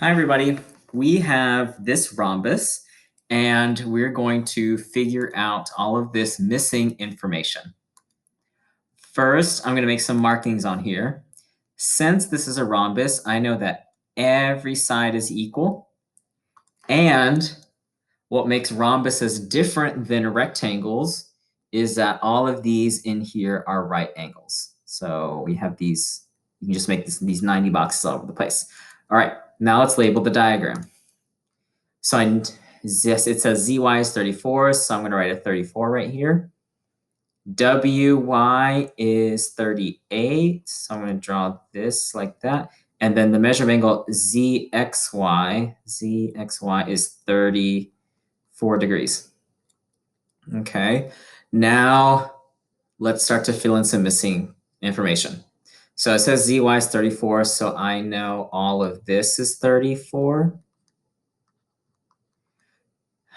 Hi, everybody. We have this rhombus, and we're going to figure out all of this missing information. First, I'm going to make some markings on here. Since this is a rhombus, I know that every side is equal. And what makes rhombuses different than rectangles is that all of these in here are right angles. So we have these, you can just make these 90 boxes all over the place. All right, now let's label the diagram. So it says zy is 34, so I'm going to write a 34 right here. Wy is 38, so I'm going to draw this like that. And then the measure of angle zxy is 34 degrees. Okay, now let's start to fill in some missing information. So it says zy is 34, so I know all of this is 34.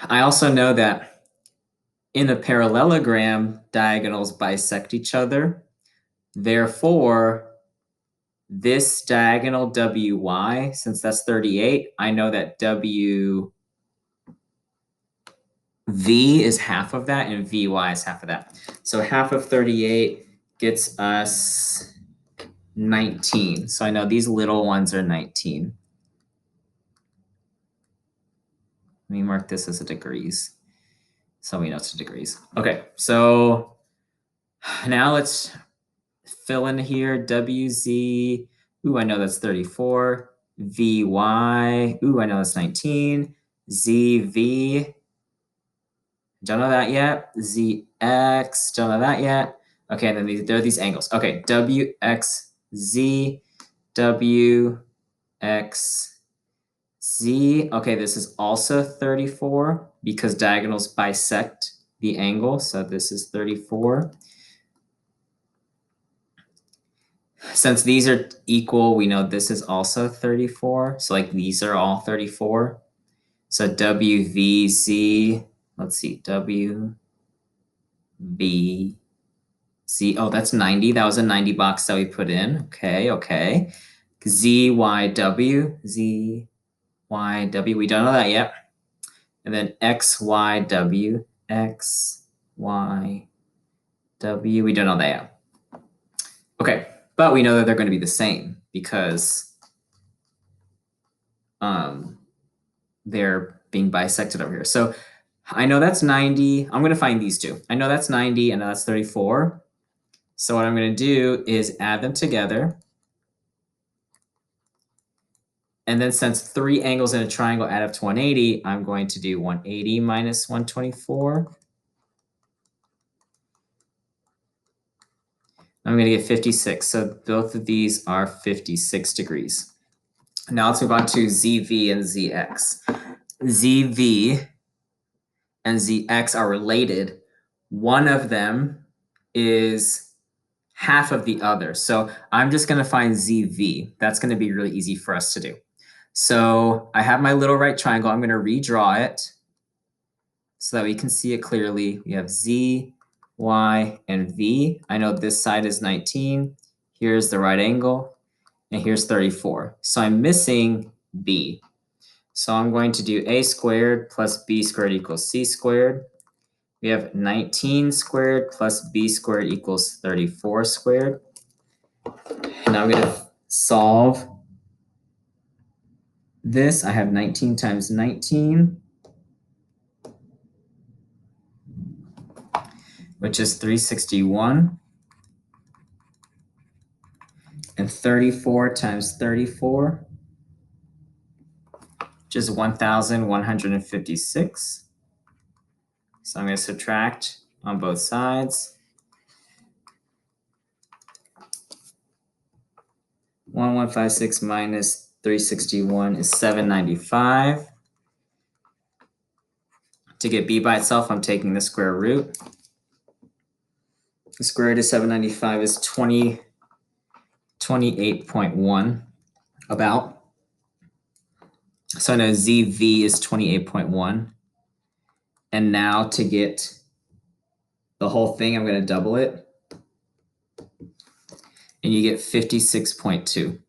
I also know that in a parallelogram, diagonals bisect each other. Therefore, this diagonal wy, since that's 38, I know that wv is half of that and vy is half of that. So half of 38 gets us 19. So I know these little ones are 19. Let me mark this as a degrees. So we know it's degrees. Okay, so now let's fill in here wz. Ooh, I know that's 34. Vy. Ooh, I know that's 19. Zv. Don't know that yet. Zx. Don't know that yet. Okay, and then there are these angles. Okay, wxz. wxz. Okay, this is also 34 because diagonals bisect the angle. So this is 34. Since these are equal, we know this is also 34. So like these are all 34. So WVZ, let's see, WVZ. Oh, that's 90. That was a 90 box that we put in. Okay. ZYW, ZYW, we don't know that yet. And then XYW, XYW, we don't know that yet. Okay. But we know that they're going to be the same because they're being bisected over here. So I know that's 90. I'm going to find these two. I know that's 90 and that's 34. So what I'm going to do is add them together. And then since 3 angles in a triangle add up to 180, I'm going to do 180 minus 124. I'm going to get 56. So both of these are 56 degrees. Now let's move on to ZV and ZX. ZV and ZX are related. One of them is half of the other. So I'm just going to find ZV. That's going to be really easy for us to do. So I have my little right triangle. I'm going to redraw it so that we can see it clearly. We have Z, Y, and V. I know this side is 19. Here's the right angle, and here's 34. So I'm missing B. So I'm going to do A squared plus B squared equals C squared. We have 19 squared plus B squared equals 34 squared. And now I'm going to solve this. I have 19 times 19, which is 361. And 34 times 34, which is 1,156. So I'm going to subtract on both sides. 1156 minus 361 is 795. To get b by itself, I'm taking the square root. The square root of 795 is 28.1, about. So I know ZV is 28.1. And now to get the whole thing, I'm going to double it. And you get 56.2.